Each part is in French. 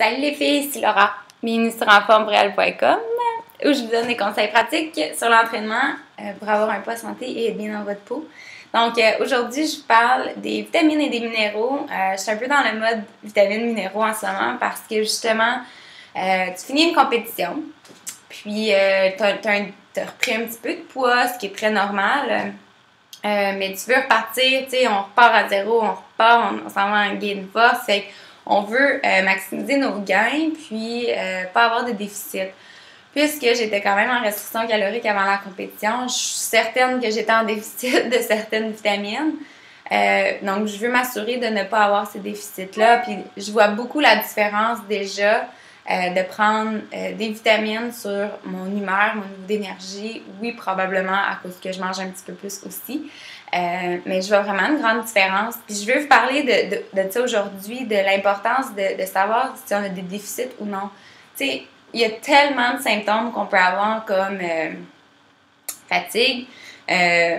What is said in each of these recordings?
Salut les filles, c'est Laura, bienvenue sur enformepourelle.com où je vous donne des conseils pratiques sur l'entraînement pour avoir un poids santé et être bien dans votre peau. Donc aujourd'hui, je vous parle des vitamines et des minéraux. Je suis un peu dans le mode vitamines minéraux en ce moment parce que justement, tu finis une compétition, puis t'as repris un petit peu de poids, ce qui est très normal. Mais tu veux repartir, tu sais, on repart à zéro, on s'en va en gain de force. Fait on veut maximiser nos gains, puis pas avoir de déficit. Puisque j'étais quand même en restriction calorique avant la compétition, je suis certaine que j'étais en déficit de certaines vitamines. Donc, je veux m'assurer de ne pas avoir ces déficits-là. Puis, je vois beaucoup la différence déjà de prendre des vitamines sur mon humeur, mon niveau d'énergie. Oui, probablement à cause que je mange un petit peu plus aussi. Mais je vois vraiment une grande différence. Puis je veux vous parler de ça aujourd'hui, de l'importance de savoir si on a des déficits ou non. Tu sais, il y a tellement de symptômes qu'on peut avoir comme fatigue,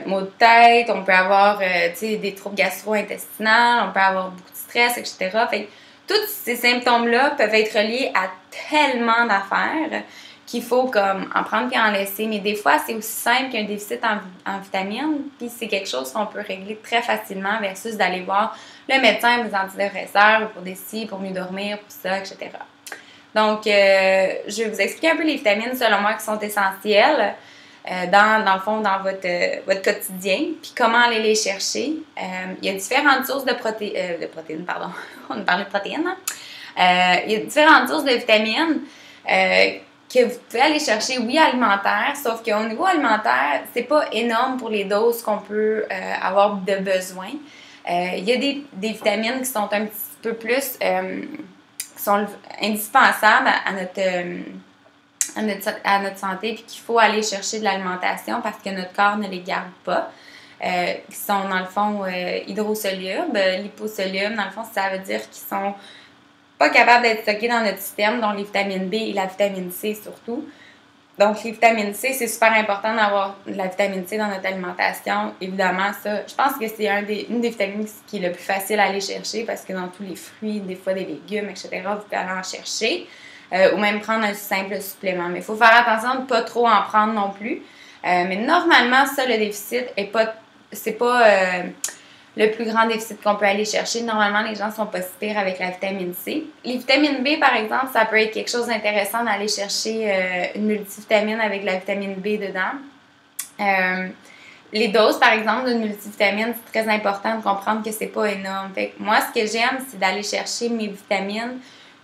maux de tête, on peut avoir des troubles gastro-intestinaux, on peut avoir beaucoup de stress, etc. Fait que tous ces symptômes-là peuvent être reliés à tellement d'affaires qu'il faut comme en prendre puis en laisser. Mais des fois, c'est aussi simple qu'un déficit en vitamines, puis c'est quelque chose qu'on peut régler très facilement versus d'aller voir le médecin pour des antidépresseurs, pour des scies, pour mieux dormir, pour ça, etc. Donc, je vais vous expliquer un peu les vitamines, selon moi, qui sont essentielles dans le fond, dans votre quotidien, puis comment aller les chercher. Il y a différentes sources de protéines, pardon. On parlait de protéines, hein? Il y a différentes sources de vitamines que vous pouvez aller chercher, oui, alimentaires, sauf qu'au niveau alimentaire, c'est pas énorme pour les doses qu'on peut avoir de besoin. Il y a des vitamines qui sont un petit peu plus, qui sont indispensables à notre santé, puis qu'il faut aller chercher de l'alimentation parce que notre corps ne les garde pas. Qui sont, dans le fond, hydrosolubles, liposolubles. Dans le fond, ça veut dire qu'ils sont pas capables d'être stockés dans notre système, dont les vitamines B et la vitamine C surtout. Donc, les vitamines C, c'est super important d'avoir de la vitamine C dans notre alimentation. Évidemment, ça, je pense que c'est une des vitamines qui est le plus facile à aller chercher parce que dans tous les fruits, des fois des légumes, etc., vous pouvez aller en chercher. Ou même prendre un simple supplément. Mais il faut faire attention de ne pas trop en prendre non plus. Mais normalement, ça, le déficit, c'est pas le plus grand déficit qu'on peut aller chercher. Normalement, les gens sont pas si pires avec la vitamine C. Les vitamines B, par exemple, ça peut être quelque chose d'intéressant d'aller chercher une multivitamine avec la vitamine B dedans. Les doses, par exemple, d'une multivitamine, c'est très important de comprendre que c'est pas énorme. Fait que moi, ce que j'aime, c'est d'aller chercher mes vitamines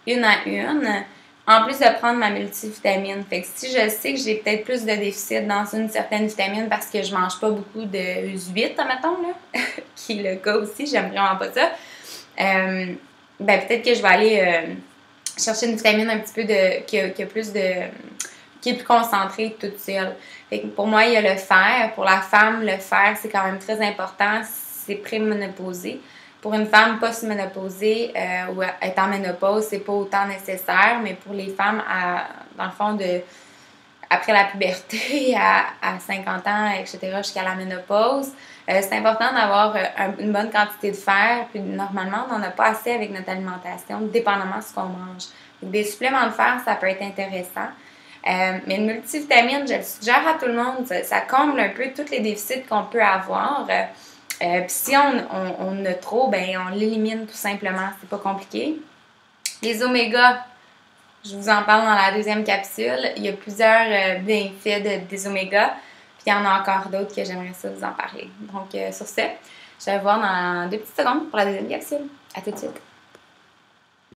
une à une, en plus de prendre ma multivitamine. Fait que si je sais que j'ai peut-être plus de déficit dans une certaine vitamine parce que je mange pas beaucoup de U8, admettons, là, qui est le cas aussi, j'aime vraiment pas ça, ben peut-être que je vais aller chercher une vitamine un petit peu qui est plus concentrée toute seule. Fait que pour moi, il y a le fer. Pour la femme, le fer, c'est quand même très important. C'est préménopausé. Pour une femme post-ménopausée ou être en ménopause, c'est pas autant nécessaire, mais pour les femmes, dans le fond, après la puberté, à 50 ans, etc., jusqu'à la ménopause, c'est important d'avoir une bonne quantité de fer, puis normalement, on n'en a pas assez avec notre alimentation, dépendamment de ce qu'on mange. Donc, des suppléments de fer, ça peut être intéressant. Mais une multivitamine, je le suggère à tout le monde, ça comble un peu tous les déficits qu'on peut avoir. Puis si on a trop, ben on l'élimine tout simplement, c'est pas compliqué. Les omégas, je vous en parle dans la deuxième capsule. Il y a plusieurs bienfaits des omégas, puis il y en a encore d'autres que j'aimerais ça vous en parler. Donc sur ce, je vais vous voir dans 2 petites secondes pour la deuxième capsule. À tout de suite!